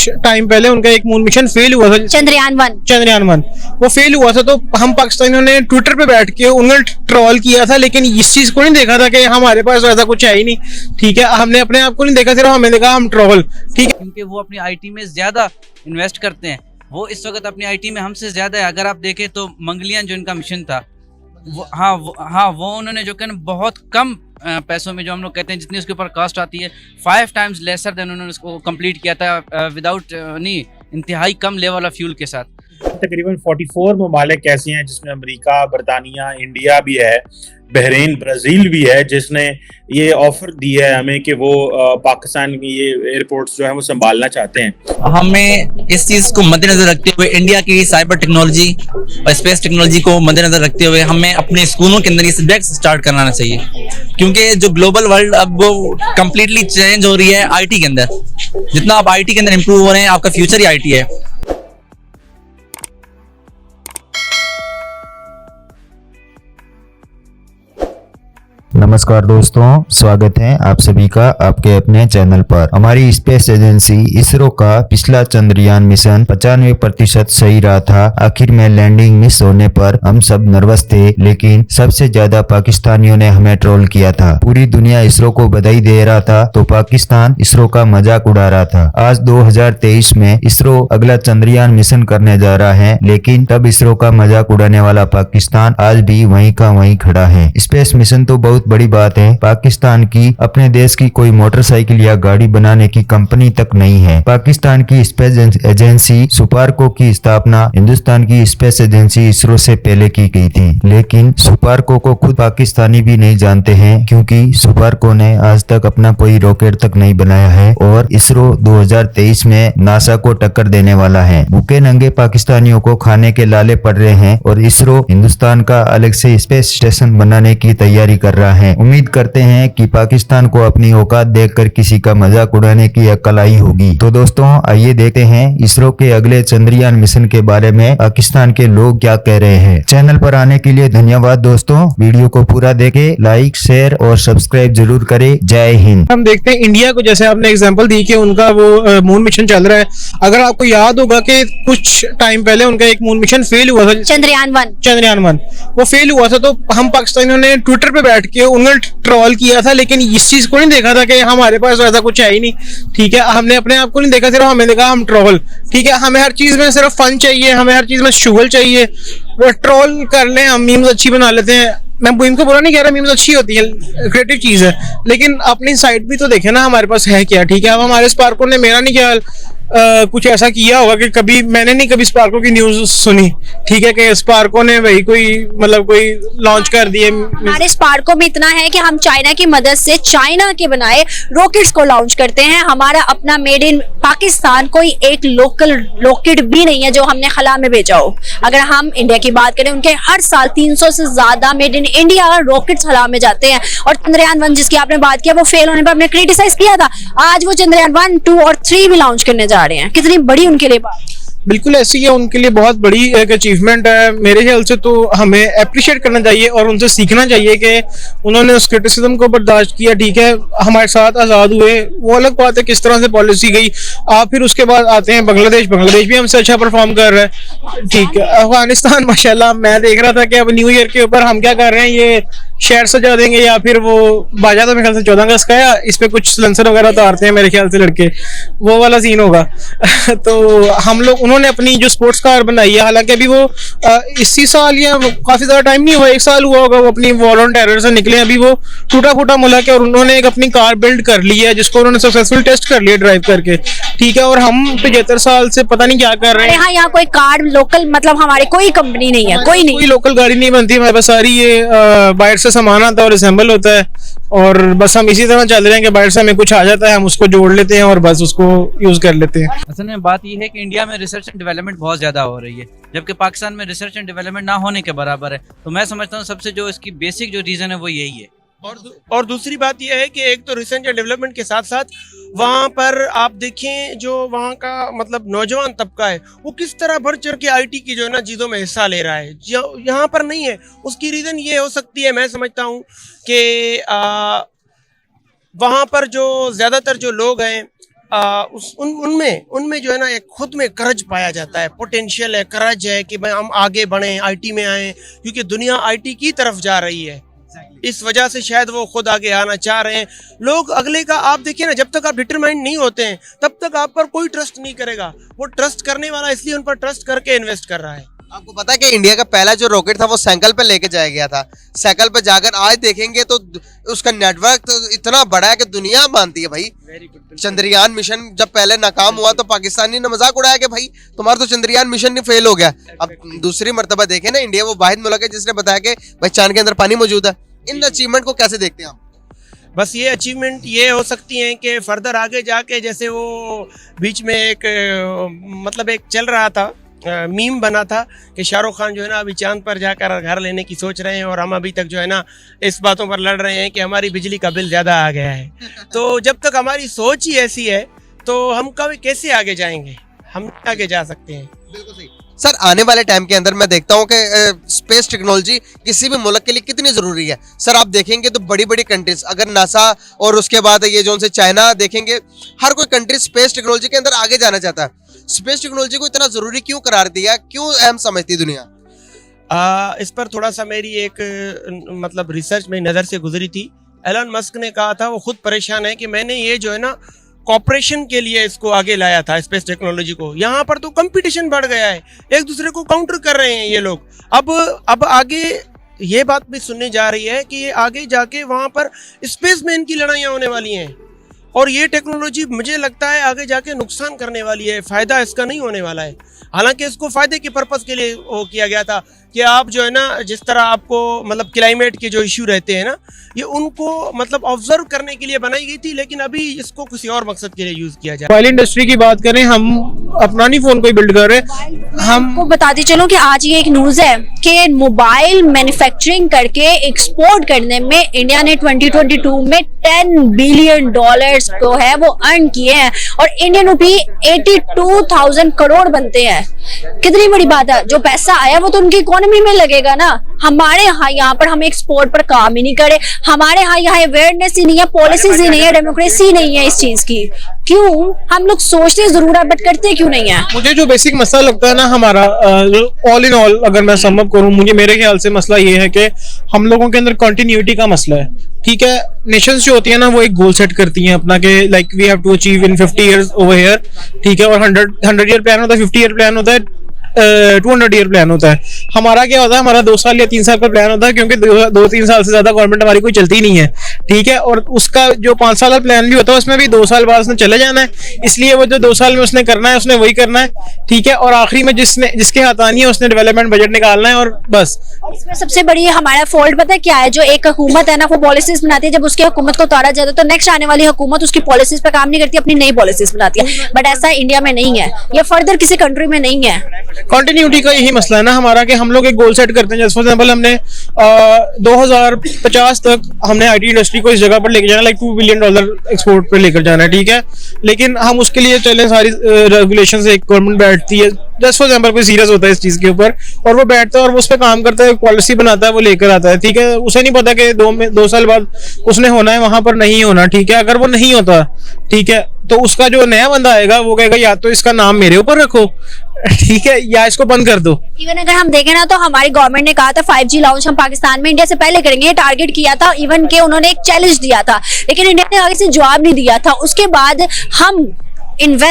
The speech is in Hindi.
कुछ टाइम पहले उनका एक मून मिशन फेल हुआ था, चंद्रयान 1 वो फेल हुआ था। तो हम पाकिस्तानियों ने ट्विटर पे बैठ के उन्हें ट्रोल किया था, लेकिन इस चीज को नहीं देखा था कि हमारे पास ऐसा कुछ है ही नहीं। ठीक है, हमने अपने आप को नहीं देखा, सिर्फ हमें देखा हम ट्रोल। ठीक है, क्योंकि वो अपनी आईटी में ज्यादा इन्वेस्ट करते हैं। वो इस वक्त अपनी आईटी में हमसे ज्यादा है। अगर आप देखें तो मंगलयान जो इनका मिशन था, वो उन्होंने जो कहना बहुत कम पैसों में, जो हम लोग कहते हैं जितनी उसके ऊपर कॉस्ट आती है, 5 टाइम्स लेसर देन उन्होंने उसको कंप्लीट किया था विदाउट इंतहाई कम लेवल ऑफ फ्यूल के साथ। तकरीबन 44 ममालिक ऐसे हैं जिसमें अमेरिका, बरतानिया, इंडिया भी है, बहरीन, ब्राज़ील भी है, जिसने ये ऑफर दी है हमें कि वो पाकिस्तान की ये एयरपोर्ट्स जो है वो संभालना चाहते हैं। हमें इस चीज़ को मद्देनजर रखते हुए इंडिया की साइबर टेक्नोलॉजी और स्पेस टेक्नोलॉजी को मद्देनजर रखते हुए हमें अपने स्कूलों के अंदर ये सब्जेक्ट स्टार्ट कराना चाहिए, क्योंकि जो ग्लोबल वर्ल्ड अब वो कम्प्लीटली चेंज हो रही है आईटी के अंदर। जितना आप आईटी के अंदर इम्प्रूव हो रहे हैं, आपका फ्यूचर ही आईटी है। नमस्कार दोस्तों, स्वागत है आप सभी का आपके अपने चैनल पर। हमारी स्पेस एजेंसी इसरो का पिछला चंद्रयान मिशन 95% सही रहा था। आखिर में लैंडिंग मिस होने पर हम सब नर्वस थे, लेकिन सबसे ज्यादा पाकिस्तानियों ने हमें ट्रोल किया था। पूरी दुनिया इसरो को बधाई दे रहा था तो पाकिस्तान इसरो का मजाक उड़ा रहा था। आज 2023 में इसरो अगला चंद्रयान मिशन करने जा रहा है, लेकिन तब इसरो का मजाक उड़ाने वाला पाकिस्तान आज भी वहीं का वहीं खड़ा है। स्पेस मिशन तो बहुत बड़ी बात है। पाकिस्तान की अपने देश की कोई मोटरसाइकिल या गाड़ी बनाने की कंपनी तक नहीं है। पाकिस्तान की स्पेस एजेंसी सुपार्को की स्थापना हिंदुस्तान की स्पेस एजेंसी इसरो से पहले की गई थी, लेकिन सुपार्को को खुद पाकिस्तानी भी नहीं जानते हैं, क्योंकि सुपार्को ने आज तक अपना कोई रॉकेट तक नहीं बनाया है और इसरो 2023 में नासा को टक्कर देने वाला है। भूखे नंगे पाकिस्तानियों को खाने के लाले पड़ रहे हैं और इसरो हिंदुस्तान का अलग से स्पेस स्टेशन बनाने की तैयारी कर रहा है। उम्मीद करते हैं कि पाकिस्तान को अपनी औकात देखकर किसी का मजाक उड़ाने की अक्ल आई होगी। तो दोस्तों, आइए देखते हैं इसरो के अगले चंद्रयान मिशन के बारे में पाकिस्तान के लोग क्या कह रहे हैं। चैनल पर आने के लिए धन्यवाद दोस्तों। वीडियो को पूरा देखें, लाइक, शेयर और सब्सक्राइब जरूर करें। जय हिंद। हम देखते हैं इंडिया को, जैसे आपने एग्जांपल दी कि उनका वो मून मिशन चल रहा है। अगर आपको याद होगा कि कुछ टाइम पहले उनका एक मून मिशन फेल हुआ था, चंद्रयान 1 वो फेल हुआ था। तो हम पाकिस्तानियों ने ट्विटर पे बैठ के उन्हें ट्रोल किया था, लेकिन इस चीज को नहीं देखा था कि हमारे पास ऐसा कुछ है ही नहीं। ठीक है, हमने अपने आप को नहीं देखा, सिर्फ हमें देखा हम ट्रोल। ठीक है, हमें हर चीज में सिर्फ फन चाहिए, हमें हर चीज में शुगल चाहिए। वो ट्रोल कर लें, हम मीम्स अच्छी बना लेते हैं। मैं मीम को बुरा नहीं कह रहा, मीम्स अच्छी होती है, क्रिएटिव चीज है, लेकिन अपनी साइड भी तो देखे ना हमारे पास है क्या। ठीक है, अब हमारे स्पार्को ने, मेरा नहीं ख्याल कुछ ऐसा किया होगा कि कभी मैंने नहीं कभी स्पार्को की न्यूज सुनी। ठीक है, कि स्पार्को ने वही कोई मतलब कोई लॉन्च कर दिए। हमारे स्पार्को में इतना है कि हम चाइना की मदद से चाइना के बनाए रॉकेट्स को लॉन्च करते हैं। हमारा अपना मेड इन पाकिस्तान कोई एक लोकल रॉकेट भी नहीं है जो हमने खला में भेजा हो। अगर हम इंडिया की बात करें, उनके हर साल 300 से ज्यादा मेड इन इंडिया रॉकेट्स खला में जाते हैं। और चंद्रयान 1 जिसकी आपने बात किया, वो फेल होने पर हमने क्रिटिसाइज किया था। आज वो चंद्रयान 1, 2 और 3 भी लॉन्च करने जा रहे हैं। कितनी बड़ी उनके लिए बात। बिल्कुल ऐसी है, उनके लिए बहुत बड़ी एक अचीवमेंट है मेरे ख्याल से। तो हमें अप्रिशिएट करना चाहिए और उनसे सीखना चाहिए कि उन्होंने उस क्रिटिसिज्म को बर्दाश्त किया। ठीक है, हमारे साथ आज़ाद हुए, वो अलग बात है किस तरह से पॉलिसी गई। आप फिर उसके बाद आते हैं बांग्लादेश भी हमसे अच्छा परफॉर्म कर रहा है। ठीक है, अफगानिस्तान माशाल्लाह, मैं देख रहा था कि अब न्यू ईयर के ऊपर हम क्या कर रहे हैं, ये शहर सजा देंगे या फिर वो बाजा, तो मेरे ख्याल से 14 अगस्त का है, इस पे कुछ सलेंसर वगैरह उतारते हैं मेरे ख्याल से लड़के, वो वाला सीन होगा। तो हम लोग, उन्होंने अपनी जो स्पोर्ट्स कार बनाई है, हालांकि अभी वो इसी साल या काफी ज्यादा टाइम नहीं हुआ, 1 साल हुआ होगा वो अपनी वॉर ऑन टेरर से निकले। अभी वो टूटा फूटा मुल्क है और उन्होंने एक अपनी कार बिल्ड कर ली है, जिसको उन्होंने सक्सेसफुल टेस्ट कर लिया ड्राइव करके। ठीक है, और हम 75 साल से पता नहीं क्या कर रहे हैं। यहाँ कोई कार लोकल, मतलब हमारे कोई कंपनी नहीं है, कोई लोकल गाड़ी नहीं बनती हमारे पास, सारी ये बाहर से सामान आता है और असेंबल होता है। और बस हम इसी तरह चल रहे हैं कि बाहर से हमें कुछ आ जाता है, हम उसको जोड़ लेते हैं और बस उसको यूज कर लेते हैं। असल में बात यह है कि इंडिया में रिसर्च एंड डेवलपमेंट बहुत ज्यादा हो रही है, जबकि पाकिस्तान में रिसर्च एंड डेवलपमेंट ना होने के बराबर है। तो मैं समझता हूँ सबसे जो इसकी बेसिक जो रीजन है वो यही है। और दूसरी बात यह है कि एक तो रिसर्च एंड डेवलपमेंट के साथ साथ वहाँ पर आप देखें जो वहाँ का मतलब नौजवान तबका है वो किस तरह बढ़ चढ़ के आईटी की जो है ना चीज़ों में हिस्सा ले रहा है, यहाँ पर नहीं है। उसकी रीज़न ये हो सकती है, मैं समझता हूँ कि वहाँ पर जो ज़्यादातर जो लोग हैं उनमें जो है ना एक खुद में करज पाया जाता है, पोटेंशियल है, करज है कि भाई हम आगे बढ़ें, आईटी में आए, क्योंकि दुनिया आईटी की तरफ जा रही है। इस वजह से शायद वो खुद आगे आना चाह रहे हैं। लोग अगले का आप देखिए ना, जब तक आप डिटरमाइंड नहीं होते हैं तब तक आप पर कोई ट्रस्ट नहीं करेगा। वो ट्रस्ट करने वाला इसलिए उन पर ट्रस्ट करके इन्वेस्ट कर रहा है। आपको पता है कि इंडिया का पहला जो रॉकेट था वो साइकिल पे लेके जाया गया था। साइकिल पे जाकर आज देखेंगे तो उसका नेटवर्क तो इतना बड़ा है कि दुनिया मानती है भाई। चंद्रयान मिशन जब पहले नाकाम हुआ तो पाकिस्तानी ने मजाक उड़ाया कि भाई तुम्हारा तो चंद्रयान मिशन नहीं फेल हो गया। अब दूसरी मर्तबा देखे ना, इंडिया वो वाहिद मुल्क है जिसने बताया कि भाई चांद के अंदर पानी मौजूद है। इन अचीवमेंट को कैसे देखते हैं आप? बस ये अचीवमेंट ये हो सकती हैं कि फर्दर आगे जाके, जैसे वो बीच में एक मतलब एक चल रहा था, मीम बना था कि शाहरुख खान जो है ना अभी चांद पर जाकर घर लेने की सोच रहे हैं और हम अभी तक जो है ना इस बातों पर लड़ रहे हैं कि हमारी बिजली का बिल ज़्यादा आ गया है। तो जब तक हमारी सोच ही ऐसी है तो हम कभी कैसे आगे जाएंगे? हम आगे जा सकते हैं। बिल्कुल सही। सर, आने वाले टाइम के अंदर मैं देखता हूँ कि स्पेस टेक्नोलॉजी किसी भी मुल्क के लिए कितनी ज़रूरी है। सर, आप देखेंगे तो बड़ी बड़ी कंट्रीज, अगर नासा और उसके बाद ये जो उनसे चाइना देखेंगे, हर कोई कंट्री स्पेस टेक्नोलॉजी के अंदर आगे जाना चाहता है। स्पेस टेक्नोलॉजी को इतना ज़रूरी क्यों करार दिया, क्यों अहम समझती दुनिया? इस पर थोड़ा सा मेरी एक मतलब रिसर्च में नज़र से गुजरी थी। एलन मस्क ने कहा था, वो खुद परेशान है कि मैंने ये जो है ना कॉपरेशन के लिए इसको आगे लाया था, स्पेस टेक्नोलॉजी को। यहाँ पर तो कंपटीशन बढ़ गया है, एक दूसरे को काउंटर कर रहे हैं ये लोग। अब आगे ये बात भी सुनने जा रही है कि ये आगे जाके वहाँ पर स्पेस में इनकी लड़ाइयाँ होने वाली हैं और ये टेक्नोलॉजी मुझे लगता है आगे जाके नुकसान करने वाली है, फ़ायदा इसका नहीं होने वाला है। हालांकि इसको फ़ायदे के पर्पज़ के लिए वो किया गया था कि आप जो है ना, जिस तरह आपको मतलब क्लाइमेट के जो इशू रहते हैं ना, ये उनको मतलब ऑब्जर्व करने के लिए बनाई गई थी, लेकिन अभी इसको किसी और मकसद के लिए यूज़ किया जाए। मोबाइल इंडस्ट्री की बात करें, हम अपना नहीं फ़ोन कोई बिल्ड कर रहे, हम को बताती चलो कि आज ये एक न्यूज़ है कि मोबाइल मैन्युफैक्चरिंग करके एक्सपोर्ट करने में इंडिया ने 2022 में $10 बिलियन को है वो अर्न किए हैं और इंडियन रुपी 82,000 करोड़ बनते हैं। कितनी बड़ी बात है। जो पैसा आया वो तो उनकी इकोनॉमी में लगेगा ना। हमारे यहाँ पर हम एक्सपोर्ट पर काम ही नहीं करे, हमारे यहाँ अवेयरनेस ही नहीं है, पॉलिसीज ही नहीं है, डेमोक्रेसी नहीं है इस चीज की। क्यों? हम लोग सोचते जरूर है बट करते क्यों नहीं है? मुझे जो बेसिक मसला लगता है ना हमारा, ऑल इन ऑल अगर मैं सम अप करूं, मुझे मेरे ख्याल से मसला ये है कि हम लोगों के अंदर कंटिन्यूटी का मसला है। ठीक है, नेशंस जो होती है ना वो एक गोल सेट करती हैं अपना कि like we have to achieve in 50 years over here. ठीक है, और 100 ईयर प्लान होता है, 50 ईयर प्लान होता है, 200 ईयर प्लान होता है। हमारा क्या होता है, हमारा 2 साल या 3 साल का प्लान होता है, क्योंकि 2-3 साल से ज्यादा गवर्नमेंट हमारी कोई चलती नहीं है। ठीक है, और उसका जो 5 साल का प्लान भी होता है उसमें भी 2 साल बाद उसने चले जाना है, इसलिए वो जो 2 साल में उसने करना है उसने वही करना है। ठीक है, और आखिरी में जिसके हाथ आनी है उसने डेवलपमेंट बजट निकालना है और बस। और इसमें सबसे बड़ी हमारा फॉल्ट पता है क्या है? जो एक हुकूमत है ना वो पॉलिसीज बनाती है, जब उसकी हुकूमत को उतारा जाता है तो नेक्स्ट आने वाली हुकूमत उसकी पॉलिसीज पे काम नहीं करती, अपनी नई पॉलिसीज बनाती है। बट ऐसा इंडिया में नहीं है, ये फर्दर किसी कंट्री में नहीं है। कंटिन्यूटी का यही मसला है ना हमारा कि हम लोग एक गोल सेट करते हैं। जैसे फॉर एग्जांपल हमने 2050 तक हमने आईटी इंडस्ट्री को इस जगह पर लेके जाना, लाइक $2 बिलियन एक्सपोर्ट पे लेकर जाना है। ठीक है, लेकिन हम उसके लिए चले सारी रेगुलेशन से एक गवर्नमेंट बैठती है, जस्ट फॉर एग्जांपल कोई सीरियस होता है इस चीज के ऊपर और वो बैठता है और वो उस पर काम करता है, पॉलिसी बनाता है, वो लेकर आता है। ठीक है, उसे नहीं पता कि 2 साल बाद उसने होना है, वहां पर नहीं होना। ठीक है, अगर वो नहीं होता, ठीक है, तो उसका जो नया बंदा आएगा वो कहेगा या तो इसका नाम मेरे ऊपर रखो, ठीक है, या इसको बंद कर दो। इवन अगर हम देखें ना तो हमारी गवर्नमेंट ने कहा था 5G लॉन्च हम पाकिस्तान में इंडिया से पहले करेंगे, ये टारगेट किया था। इवन के उन्होंने एक चैलेंज दिया था, लेकिन इंडिया ने आगे से जवाब नहीं दिया था। उसके बाद हम इन्वेस्ट